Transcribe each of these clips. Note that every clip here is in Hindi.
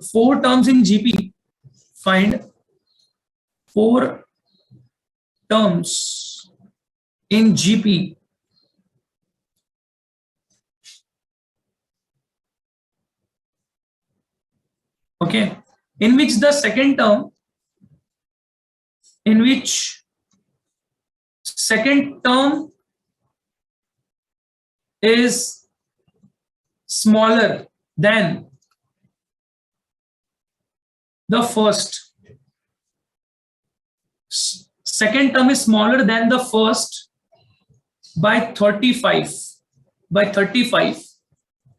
4 terms in GP. Find 4 terms in GP okay, in which the second term is smaller than the first. Second term is smaller than the first by 35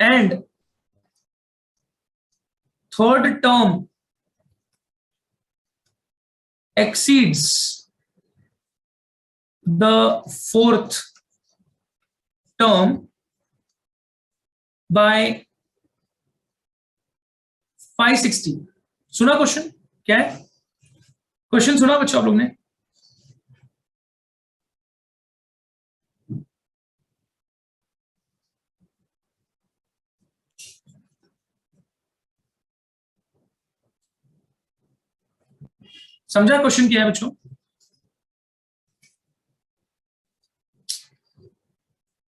and third term exceeds the fourth term by 560. सुना क्वेश्चन क्या है? क्वेश्चन सुना बच्चों आप लोग ने? समझा क्वेश्चन क्या है बच्चों?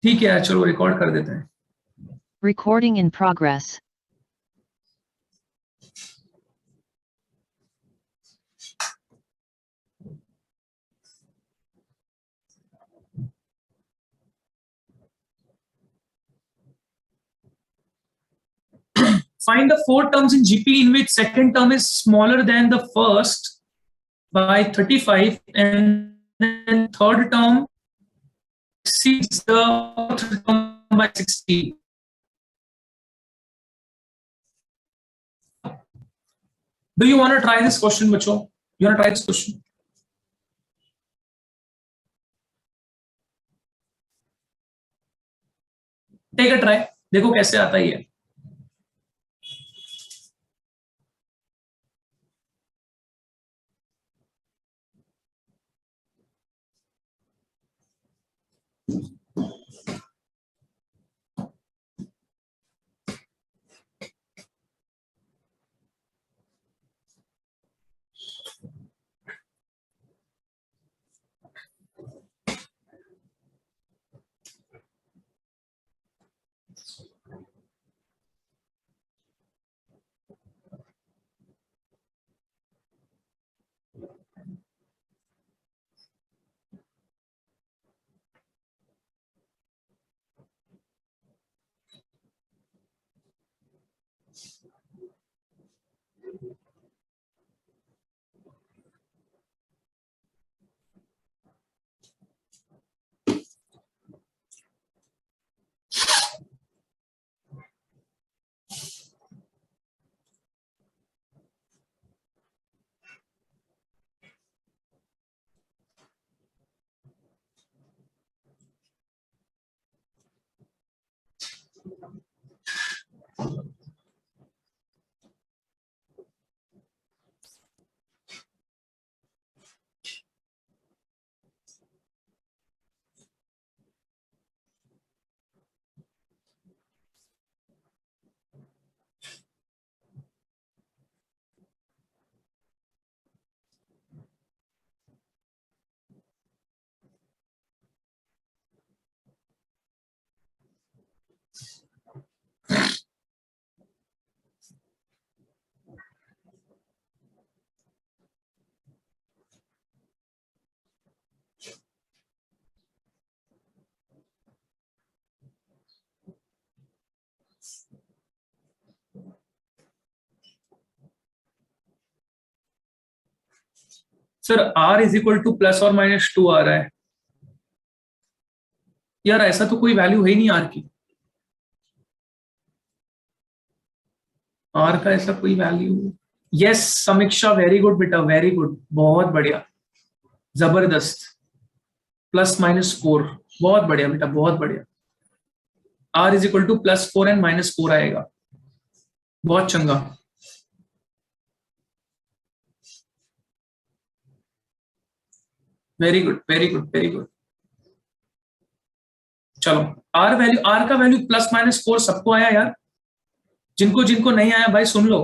ठीक है चलो रिकॉर्ड कर देते हैं. Recording in progress. Find the 4 terms in GP in which second term is smaller than the first by 35 and then third term exceeds the fourth term by 60. Do you want to try this question, bachcho? You want to try this question? Take a try. देखो कैसे आता है ये. Sir r is equal two plus और माइनस 2 आ रहा है यार. ऐसा तो कोई वैल्यू है ही नहीं r की. r का ऐसा कोई वैल्यू. यस समीक्षा वेरी गुड बेटा वेरी गुड बहुत बढ़िया जबरदस्त. +-4 बहुत बढ़िया बेटा बहुत बढ़िया. r is equal to +4 and -4 आएगा. बहुत चंगा. Very good very good very good. चलो r का वैल्यू +-4 सबको आया यार. जिनको जिनको नहीं आया भाई सुन लो.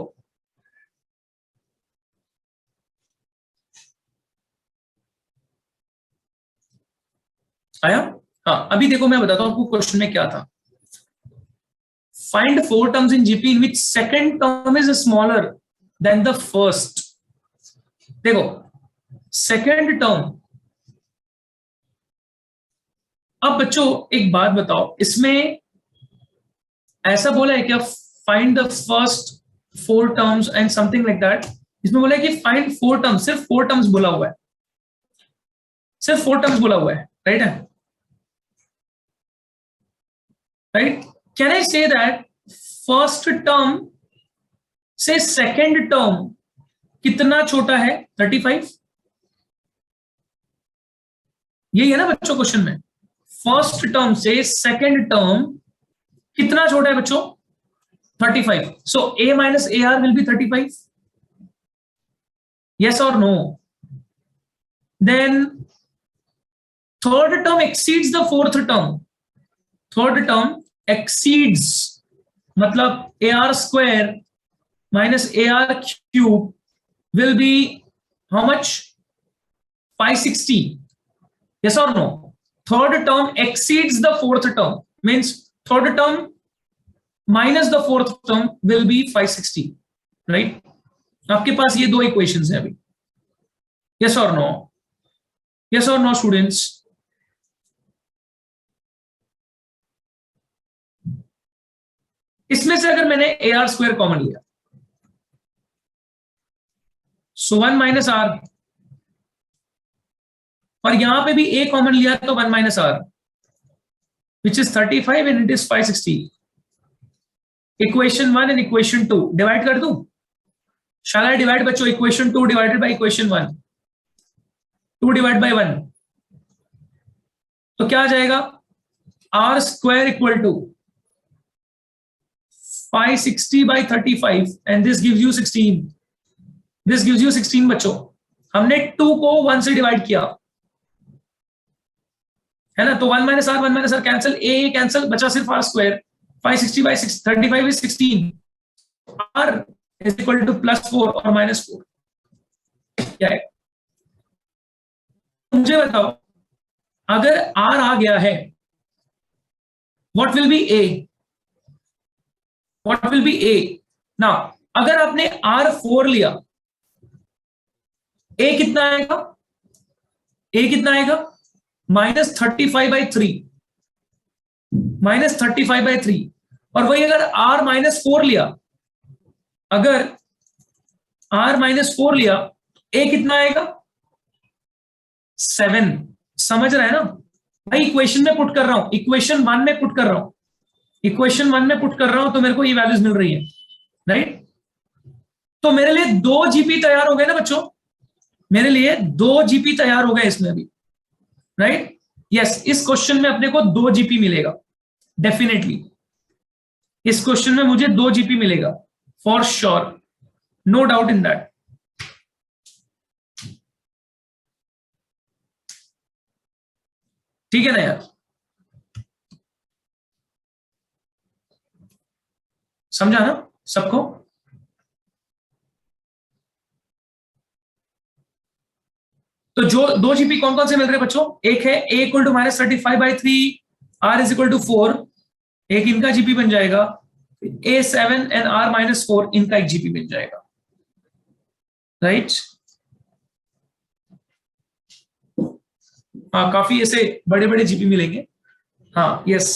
आया? हाँ, अभी देखो मैं बताता हूं आपको क्वेश्चन में क्या था. Find 4 terms in GP in which second term is smaller than the first. देखो सेकंड टर्म. अब बच्चों एक बात बताओ, इसमें ऐसा बोला है क्या find the first 4 terms and something like that? इसमें बोला है कि फाइंड 4 टर्म्स, सिर्फ 4 टर्म्स बोला हुआ है, सिर्फ 4 टर्म्स बोला हुआ है. राइट है? Right. Can I say that first term से सेकंड टर्म कितना छोटा है? 35. यही है ना बच्चों क्वेश्चन में. फर्स्ट टर्म से सेकंड टर्म कितना छोटा है बच्चों? 35. So a minus ar will be 35. Yes or no? Then third term exceeds the fourth term. Third term exceeds, मतलब ar square minus ar cube will be how much? 560. Yes or no? Third term exceeds the fourth term, means third term minus the fourth term will be 560. Right? आपके पास ये दो इक्वेशंस हैं अभी. Yes or no? Yes or no students? इसमें से अगर मैंने ए आर स्क्वायर कॉमन लिया, सो 1 माइनस आर, और यहां पे भी ए कॉमन लिया तो 1 minus R which is 35 and it is 560. Equation 1 and equation 2 divide कर दूं? शैल आई डिवाइड बच्चों? Equation 2 divided by equation 1, 2 divide by 1, तो क्या आ जाएगा? R square equal to 560 by 35 and this gives you 16. This gives you 16 बच्चों. हमने 2 को 1 से डिवाइड किया है ना, तो 1 minus R cancel, A cancel, बचा सिर्फ R square. 560 by 35 is 16. R is equal to +4 और -4. क्या है? मुझे बताओ, अगर आर आ गया है, what will be A? What will be A? Now, अगर आपने R4 लिया, A कितना आएगा? A कितना आएगा? -35/3. -35/3. और वही अगर R-4 लिया, अगर R-4 लिया, A कितना आएगा? 7. समझ रहे हैं ना भाई? इक्वेशन में पुट कर रहा हूं, इक्वेशन 1 में पुट कर रहा हूं, इक्वेशन 1 में पुट कर रहा हूं, तो मेरे को ये वैल्यूज मिल रही है. राइट? तो मेरे लिए 2 जीपी तैयार हो गए ना बच्चों, मेरे लिए 2 जीपी तैयार हो गए इसमें भी. राइट? यस, इस क्वेश्चन में अपने को 2 जीपी मिलेगा डेफिनेटली. इस क्वेश्चन में मुझे 2 जीपी मिलेगा for sure, no doubt in that. ठीक है ना यार? समझा ना सबको? तो जो 2 जीपी कौन कौन से मिल रहे हैं बच्चों? एक है a equal to -35/3, r is equal to 4, एक इनका जीपी बन जाएगा. a7 एंड r-4 इनका एक जीपी बन जाएगा. राइट? हाँ, काफी ऐसे बड़े बड़े जीपी मिलेंगे. हाँ यस,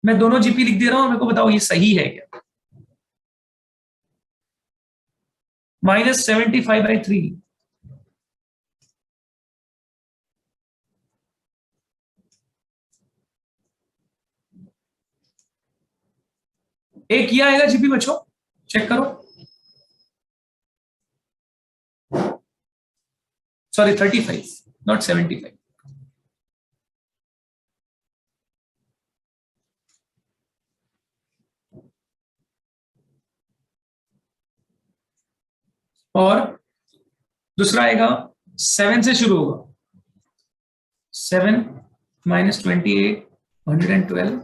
मैं दोनों जीपी लिख दे रहा हूं, मेरे को बताओ ये सही है क्या? -75/3, एक किया आएगा जीपी बच्चों, चेक करो. Sorry 35, not 75. और दूसरा आएगा 7 से शुरू होगा. 7 -28 112.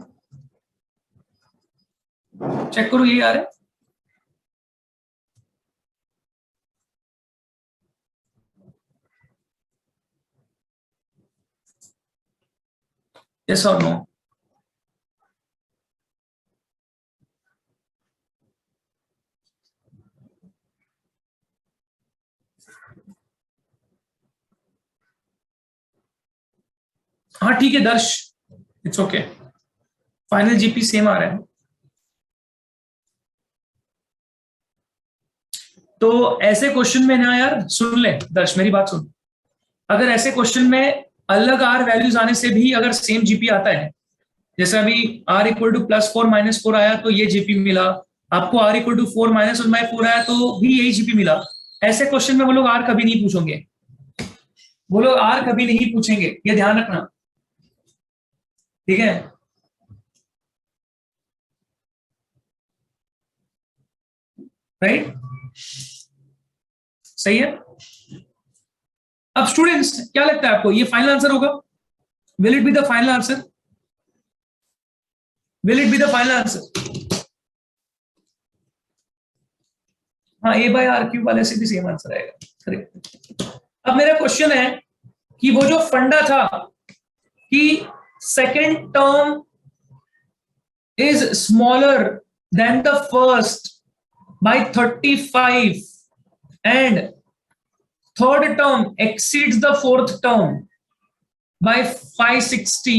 चेक करो ये आ रहा है. यस और नो? हाँ ठीक है Darsh, it's okay, final GP same आ रहा है। तो ऐसे क्वेश्चन में ना यार, सुन ले दर्श मेरी बात सुन, अगर ऐसे क्वेश्चन में अलग आर वैल्यूज आने से भी अगर सेम जीपी आता है, जैसे अभी आर इक्वल टू +4 -4 आया तो ये जीपी मिला, आपको आर इक्वल टू 4 -1/4 आया तो भी यही जीपी मिला, ऐसे क्वेश्चन में वो लोग आर कभी नहीं पूछेंगे, वो लोग आर कभी नहीं पूछेंगे, ये ध्यान रखना, ठीक है? राइट, सही है। अब स्टूडेंट्स क्या लगता है आपको, ये फाइनल आंसर होगा? Will it be the final answer? Will it be the final answer? हाँ, ए बाय आर क्यूब वाले से भी सेम आंसर आएगा, करेक्ट। अब मेरा क्वेश्चन है कि वो जो फंडा था कि second term is smaller than the first by 35 and third term exceeds the fourth term by 560,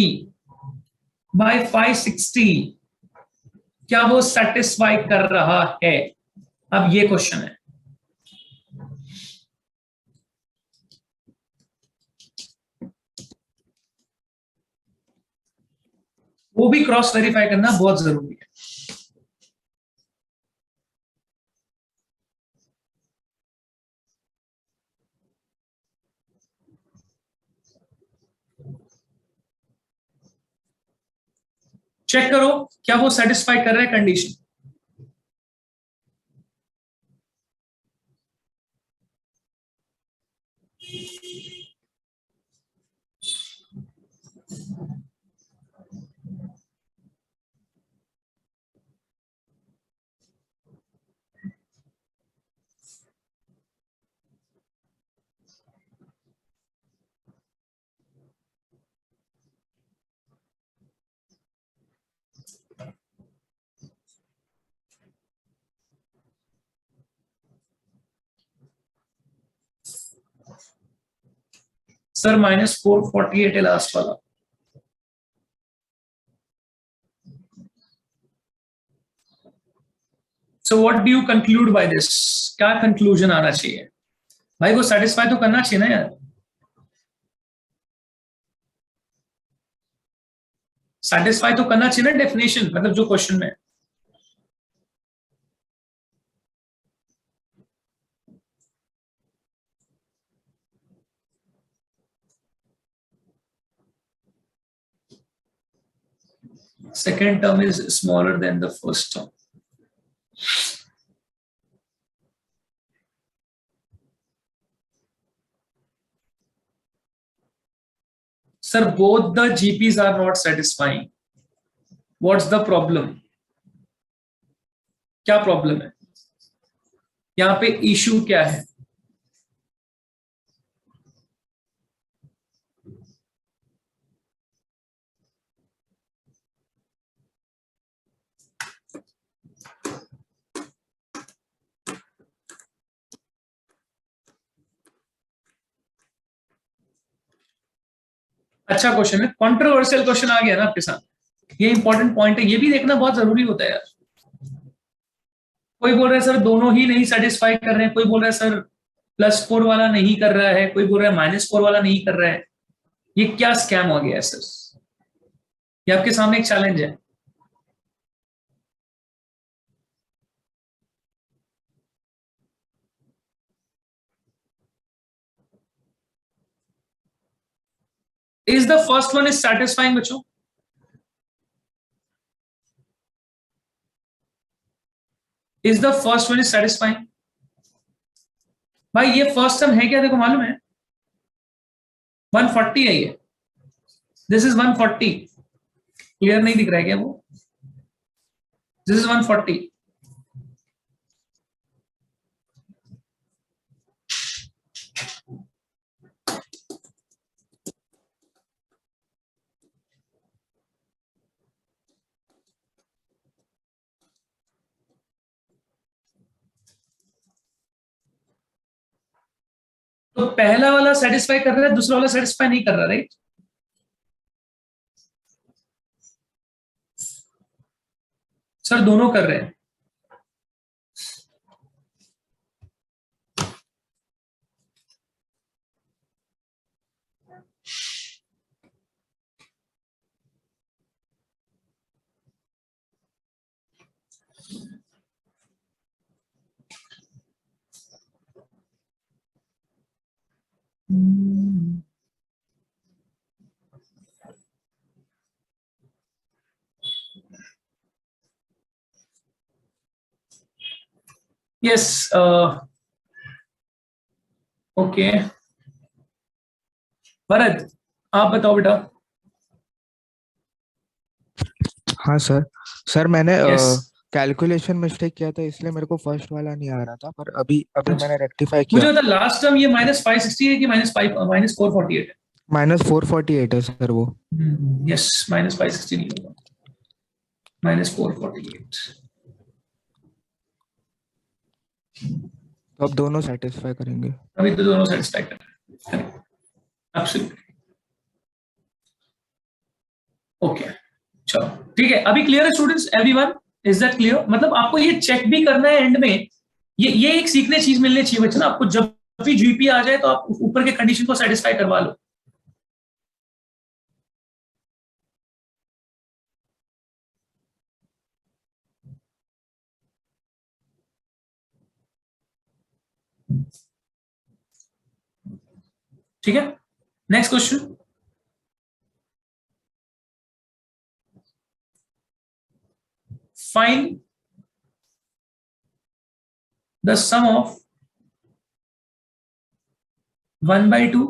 क्या वो सेटिस्फाई कर रहा है? अब ये क्वेश्चन है। वो भी क्रॉस वेरीफाई करना बहुत जरूरी है। चेक करो क्या वो सेटिस्फाई कर रहा है कंडीशन। सर -448 है लास्ट वाला। So what do you conclude by this? क्या कंक्लूजन आना चाहिए भाई? वो सेटिस्फाई तो करना चाहिए ना यार, सेटिस्फाई तो करना चाहिए ना डेफिनेशन, मतलब जो क्वेश्चन में। Second term is smaller than the first term. Sir, both the GPs are not satisfying. What's the problem? क्या प्रॉब्लम है यहाँ पे? इशू क्या है? अच्छा क्वेश्चन है, कंट्रोवर्शियल क्वेश्चन आ गया ना आपके साथ, ये इंपॉर्टेंट पॉइंट है, ये भी देखना बहुत जरूरी होता है यार। कोई बोल रहा है सर दोनों ही नहीं सेटिस्फाई कर रहे हैं, कोई बोल रहा है सर +4 वाला नहीं कर रहा है, कोई बोल रहा है -4 वाला नहीं कर रहा है। ये क्या स्कैम हो गया है सर? ये आपके सामने एक चैलेंज है। Is the first one is satisfying बच्चों? Is the first one is satisfying? भाई ये फर्स्ट टर्म है क्या, देखो मालूम है 140 है ये, दिस इज 140, क्लियर नहीं दिख रहा है क्या वो? This is 140। तो पहला वाला सेटिस्फाई कर रहा है, दूसरा वाला सेटिस्फाई नहीं कर रहा, राइट? सर दोनों कर रहे हैं। Yes, okay. भरत, आप बताओ बेटा। हाँ सर। सर मैंने यस। कैलकुलेशन मिस्टेक किया था, इसलिए मेरे को फर्स्ट वाला नहीं आ रहा था, पर अभी अभी अच्छा, मैंने रेक्टिफाई मुझे किया। बता, लास्ट टर्म ये -560 है कि -448 है? -448 है सर वो। यस, -560 नहीं होगा, -448। तो अब दोनों सेटिस्फाई करेंगे। अभी तो दोनों सेटिस्फाई कर रहे हैं। एब्सोल्युटली। ओके, चलो ठीक है। अभी क्लियर है students, everyone? Is that clear? मतलब आपको ये चेक भी करना है एंड में, ये एक सीखने चीज मिलनी चाहिए बच्चे ना आपको, जब भी जीपी आ जाए तो आप ऊपर के कंडीशन को सेटिस्फाई करवा लो। ठीक है, next question. Find the sum of 1/2,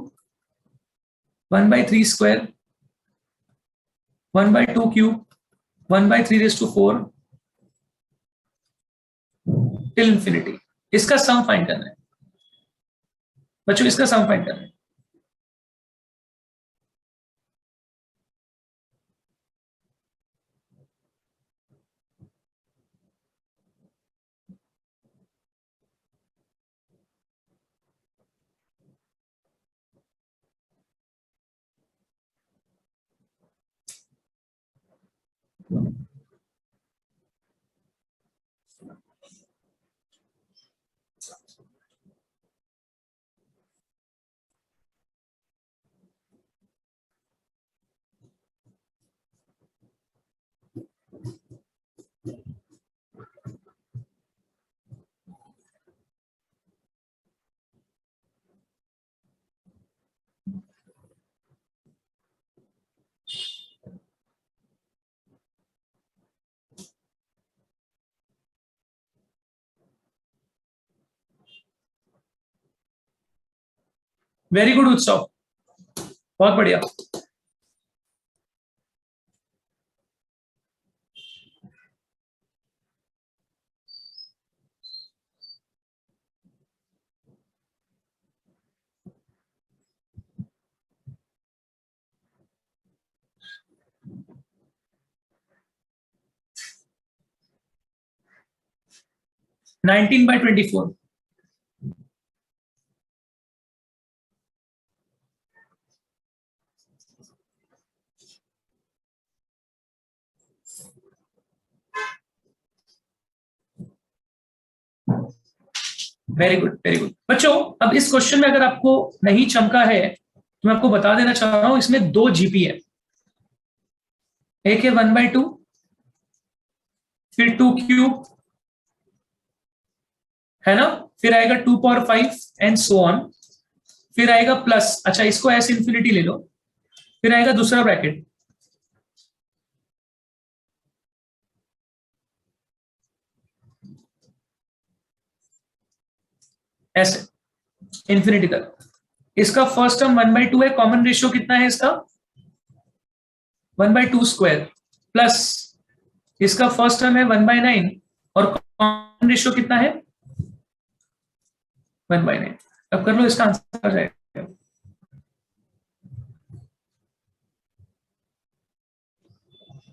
1/3 square, 1/2 cube, 1/3⁴ till infinity. इसका सम फाइंड करना है बच्चों, इसका सम फाइंड करना है। वेरी गुड उत्सव, बहुत बढ़िया। Nineteen by 24। Very good, very good बच्चों। अब इस क्वेश्चन में अगर आपको नहीं चमका है तो मैं आपको बता देना चाह रहा हूं, इसमें दो जीपी है। एक है 1/2, फिर 2 क्यूब, है ना? फिर आएगा 2⁵ एंड सो ऑन। फिर आएगा प्लस, अच्छा इसको ऐसे इंफिनिटी ले लो। फिर आएगा दूसरा ब्रैकेट, ऐसे इंफिनिटी तक। इसका फर्स्ट टर्म 1/2 है, कॉमन रेशियो कितना है इसका? 1/2 स्क्वायर, प्लस इसका फर्स्ट टर्म है 1/9, और कॉमन रेशियो कितना है? 1/9। अब कर लो, इसका आंसर आ जाएगा।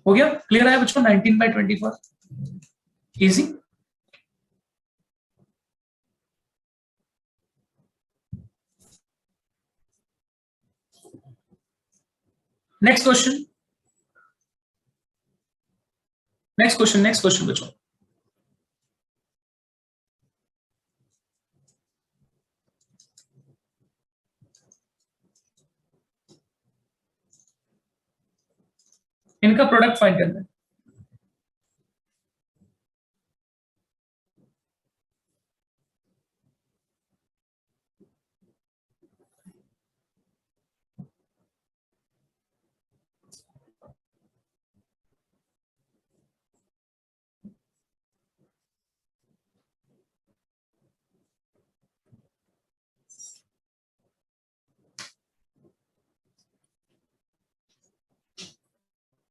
हो गया? क्लियर है बच्चों? 19/24 easy. Next question, next question बच्चों। इनका प्रोडक्ट फाइंड करना है।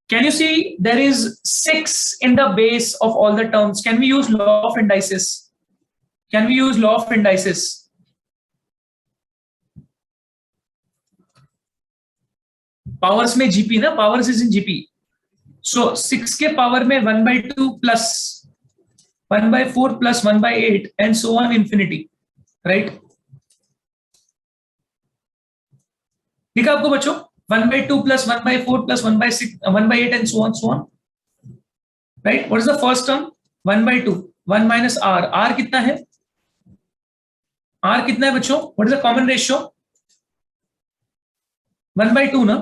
Can you see there is 6 in the base of all the terms? Can we use law of indices? Can we use law of indices? Powers में GP ना, powers is in GP. So 6 के power में 1/2 plus 1/4 plus 1/8 and so on infinity, right? लिखा आपको बच्चों 1/2 plus 1/4 plus 1/6 1/8 and so on, right? What is the first term? 1/2 1 minus r. R कितना है? R कितना है बच्चों? What is the common ratio? 1/2 ना?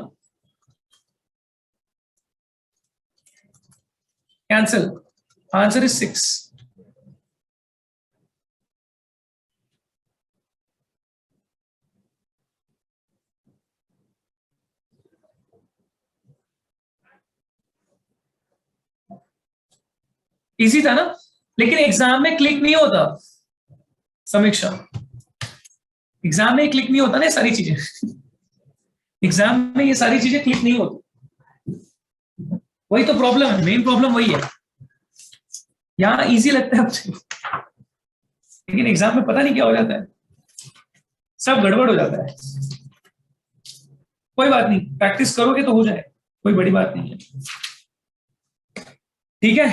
Cancel. Answer is 6. इजी था ना, लेकिन एग्जाम में क्लिक नहीं होता समीक्षा, एग्जाम में क्लिक नहीं होता ना ये सारी चीजें, एग्जाम में ये सारी चीजें क्लिक नहीं होती, वही तो प्रॉब्लम है, मेन प्रॉब्लम वही है। यहां इजी लगता है आपसे, लेकिन एग्जाम में पता नहीं क्या हो जाता है, सब गड़बड़ हो जाता है। कोई बात नहीं, प्रैक्टिस करोगे तो हो जाए, कोई बड़ी बात नहीं है, ठीक है।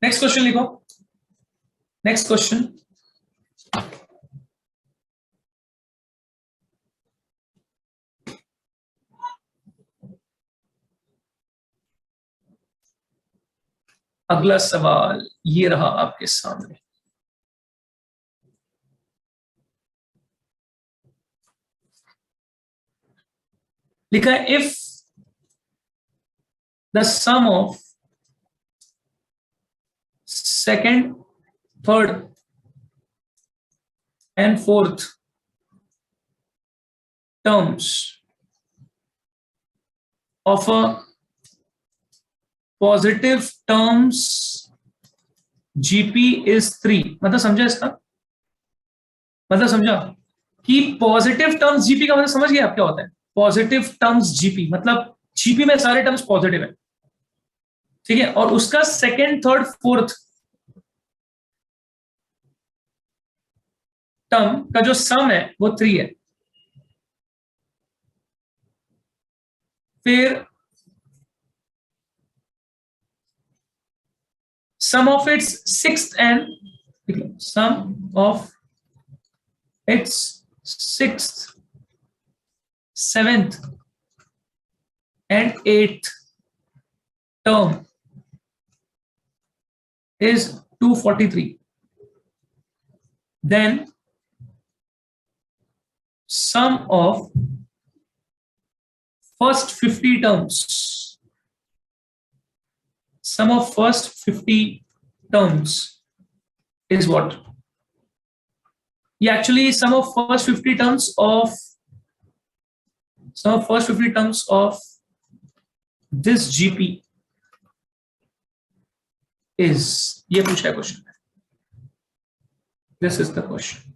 नेक्स्ट क्वेश्चन लिखो, नेक्स्ट क्वेश्चन। अगला सवाल ये रहा आपके सामने, लिखा है if the sum of second, third and fourth terms of a positive terms GP is 3, मतलब समझा इसका मतलब, समझा कि पॉजिटिव टर्म्स जीपी का मतलब समझ गए आप क्या होता है? पॉजिटिव टर्म्स जीपी मतलब जीपी में सारे टर्म्स पॉजिटिव है, ठीक है, और उसका सेकेंड, थर्ड, फोर्थ टर्म का जो सम है वो 3 है। फिर sum of its sixth and sum of its sixth, seventh and eighth term is 243. Then sum of first 50 terms, sum of first 50 terms is what? Yeah, actually sum of first 50 terms of this GP is, ये पूछा है question, this is the question।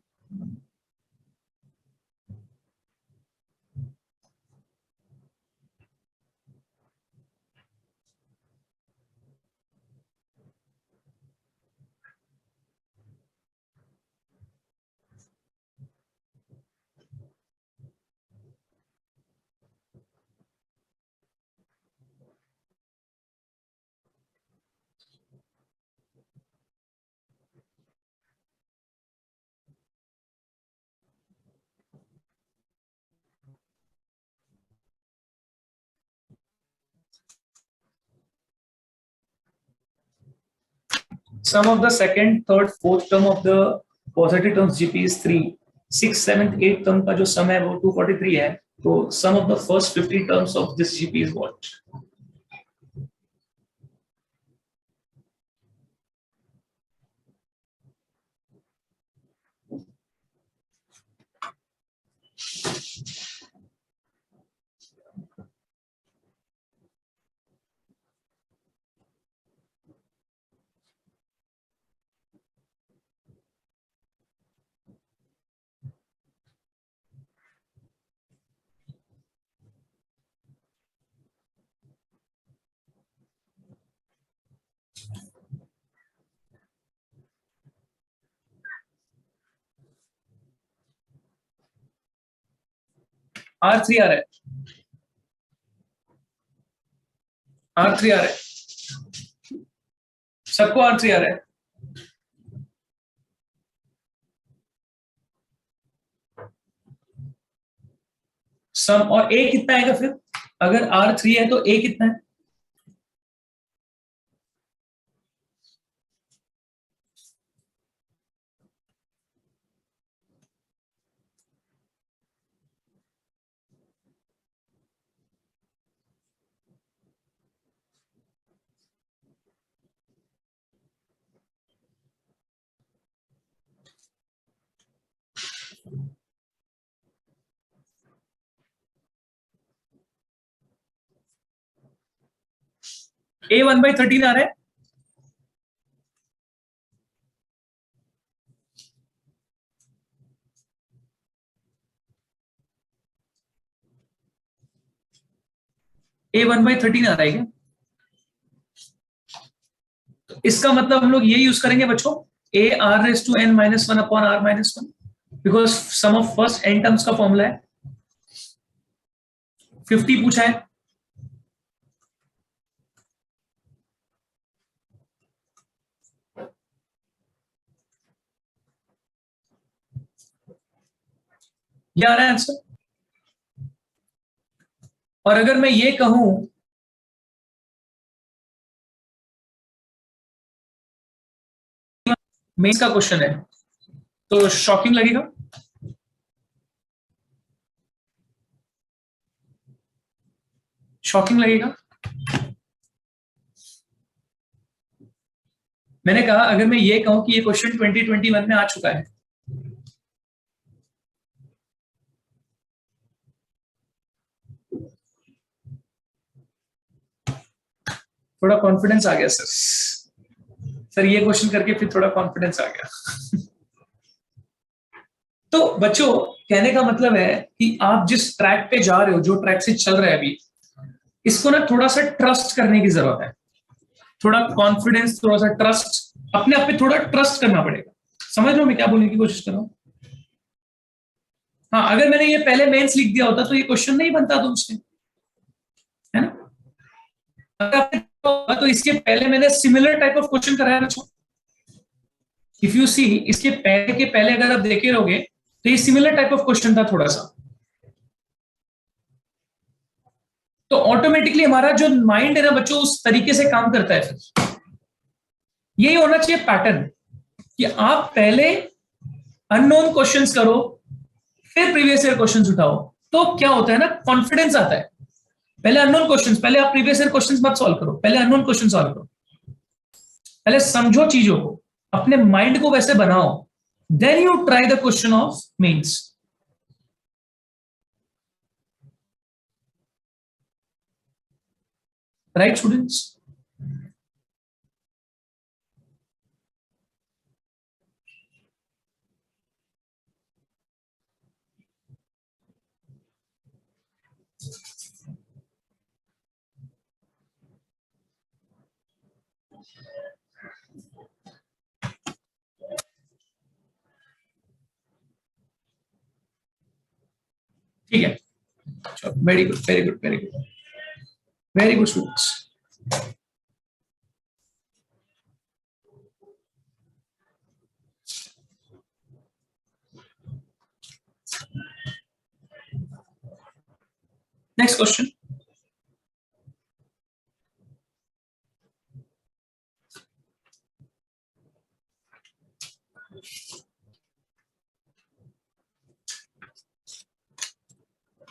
Sum of the second, third, fourth term of the positive terms GP is 3. 6, 7, 8 term का जो sum है वो 243 है. तो sum of the first 50 terms of this GP is what? R3 आ रहा है. R3 आ रहा है. सबको R3 आ रहा है. सम और A कितना आएगा फिर? अगर R3 है तो A कितना है? A 1/13 आ रहा है. A 1/13 आ रहा है क्या? तो इसका मतलब हम लोग ये यूज करेंगे बच्चों, A r⁻n - 1 upon r-1, because sum of first n terms का फॉर्मूला है. 50 पूछा है. ये आ रहा है आंसर. और अगर मैं ये कहूं मेंस का क्वेश्चन है तो शॉकिंग लगेगा. शॉकिंग लगेगा. मैंने कहा अगर मैं ये कहूं कि ये क्वेश्चन 2021 में आ चुका है, थोड़ा कॉन्फिडेंस आ गया सर ये क्वेश्चन करके फिर थोड़ा कॉन्फिडेंस आ गया. तो बच्चों कहने का मतलब है कि आप जिस ट्रैक पे जा रहे हो, जो ट्रैक से चल रहा है अभी, इसको ना थोड़ा सा ट्रस्ट करने की जरूरत है. थोड़ा कॉन्फिडेंस, थोड़ा सा ट्रस्ट, अपने आप पे थोड़ा ट्रस्ट करना पड़ेगा. समझ लो मैं क्या बोलने की कोशिश कर रहा हूं. हाँ, अगर मैंने ये पहले मेंस लिख दिया होता तो ये क्वेश्चन नहीं बनता तुमसे, है ना. तो इसके पहले मैंने सिमिलर टाइप ऑफ क्वेश्चन कराया बच्चों. इफ यू सी, इसके पहले अगर आप देखे रहोगे तो ये सिमिलर टाइप ऑफ क्वेश्चन था थोड़ा सा. तो ऑटोमेटिकली हमारा जो माइंड है ना बच्चों, उस तरीके से काम करता है. फिर यही होना चाहिए पैटर्न कि आप पहले अननोन क्वेश्चंस करो, फिर प्रीवियस ईयर क्वेश्चंस उठाओ. तो क्या होता है ना, कॉन्फिडेंस आता है. पहले अननोन क्वेश्चंस, पहले आप प्रीवियस ईयर क्वेश्चंस मत सॉल्व करो, पहले अननोन क्वेश्चन सॉल्व करो. पहले समझो चीजों को, अपने माइंड को वैसे बनाओ, then you try the question of mains. Right students? ठीक है, very good very good very good very good students. Next question.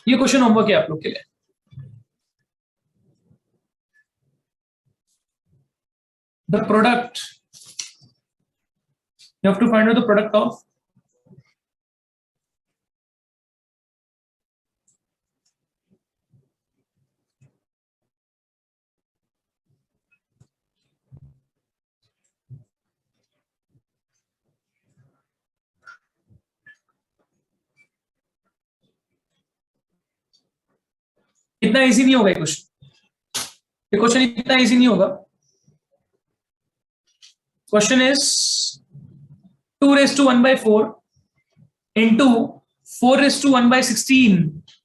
ये क्वेश्चन होमवर्क है आप लोग के लिए। The product, you have to find out the product of इतना इजी नहीं होगा ये क्वेश्चन इतना इजी नहीं होगा। क्वेश्चन इज 2⁴ इंटू 4⁴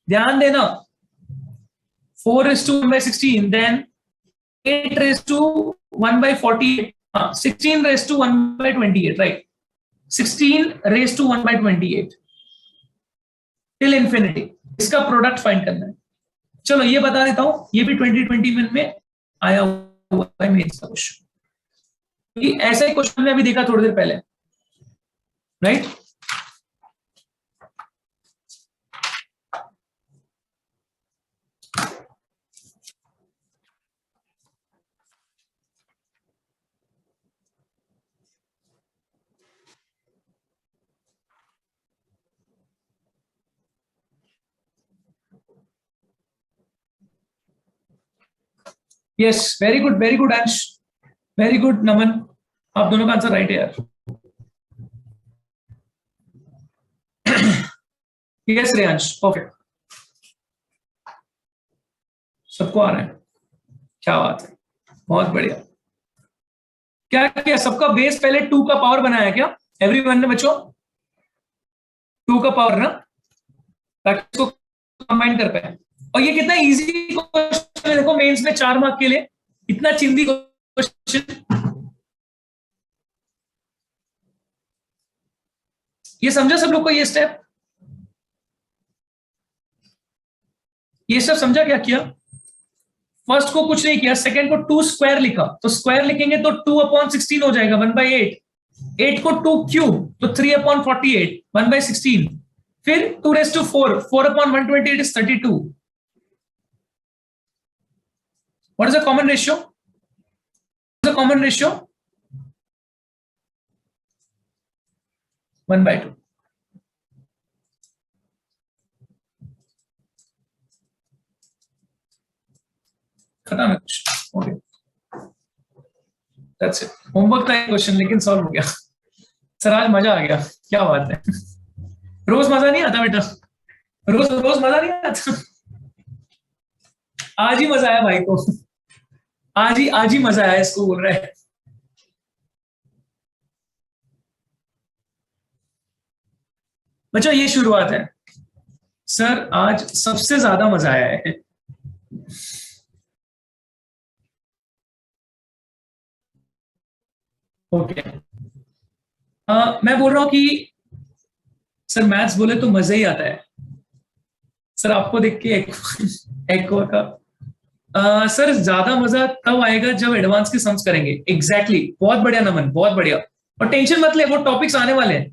ध्यान देना, 4⁴ देन 8⁴ 16⁻²8 राइट, 16⁻²8 टिल इंफिनिटी। इसका प्रोडक्ट फाइंड करना है। चलो ये बता देता हूं, ये भी 2021 में आया हुआ है मेंस का क्वेश्चन। ऐसा ही क्वेश्चन में अभी देखा थोड़ी देर पहले, राइट? यस, वेरी गुड अंश, वेरी गुड नमन, आप दोनों का आंसर राइट है यार। यस रेयांश, परफेक्ट, सबको आ रहा है, क्या बात है, बहुत बढ़िया। क्या किया सबका बेस पहले 2 का पावर बनाया क्या एवरीवन ने बच्चों? 2 का पावर ना, ताकि इसको कंबाइन कर पाए। और ये कितना इजी क्वेश्चन है, देखो मेंस में 4 मार्क के लिए इतना चिंदी क्वेश्चन। ये समझा सब लोग को? ये स्टेप, ये सब समझा? क्या किया? फर्स्ट को कुछ नहीं किया, सेकंड को 2 स्क्वायर लिखा, तो स्क्वायर लिखेंगे तो 2/16 हो जाएगा 1/8। 8 को 2 क्यूब तो 3/48 1/16। फिर 2⁴ 4/128 is 32। What is the common ratio? What is the common ratio? 1/2। खत्म है कुछ, ओके, दैट्स इट। होमवर्क था क्वेश्चन लेकिन सॉल्व हो गया। सर आज मजा आ गया, क्या बात है। रोज मजा नहीं आता बेटा, रोज मजा नहीं आता। आज ही मजा आया भाई को, आज ही मजा आया, इसको बोल रहा है। बच्चों ये शुरुआत है, सर आज सबसे ज्यादा मजा आया है। ओके, मैं बोल रहा हूं कि सर मैथ्स बोले तो मजा ही आता है। सर आपको देख के एक का सर ज्यादा मजा तब आएगा जब एडवांस के सम्स करेंगे। एग्जैक्टली, बहुत बढ़िया नमन, बहुत बढ़िया। और टेंशन मत ले, वो टॉपिक्स आने वाले हैं।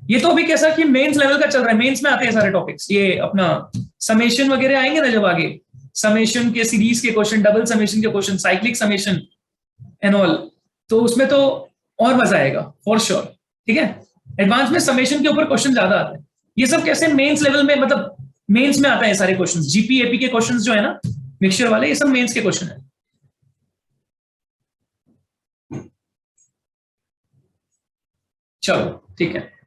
ये तो अभी कैसा कि मेंस लेवल का चल रहा है, मेंस में आते हैं सारे टॉपिक्स। ये अपना समेशन वगैरह आएंगे ना जब आगे, समेशन के सीरीज के क्वेश्चन, डबल समेशन के question, cyclic summation and all, तो उसमें तो और मजा आएगा फॉर श्योर। ठीक है, एडवांस में समेशन के ऊपर क्वेश्चन ज्यादा आते हैं। ये सब कैसे मेंस लेवल में, मतलब मेंस में आता है सारे क्वेश्चन। जीपी एपी के क्वेश्चन जो है ना मिक्सचर वाले, ये सब मेंस के क्वेश्चन है। चलो ठीक है।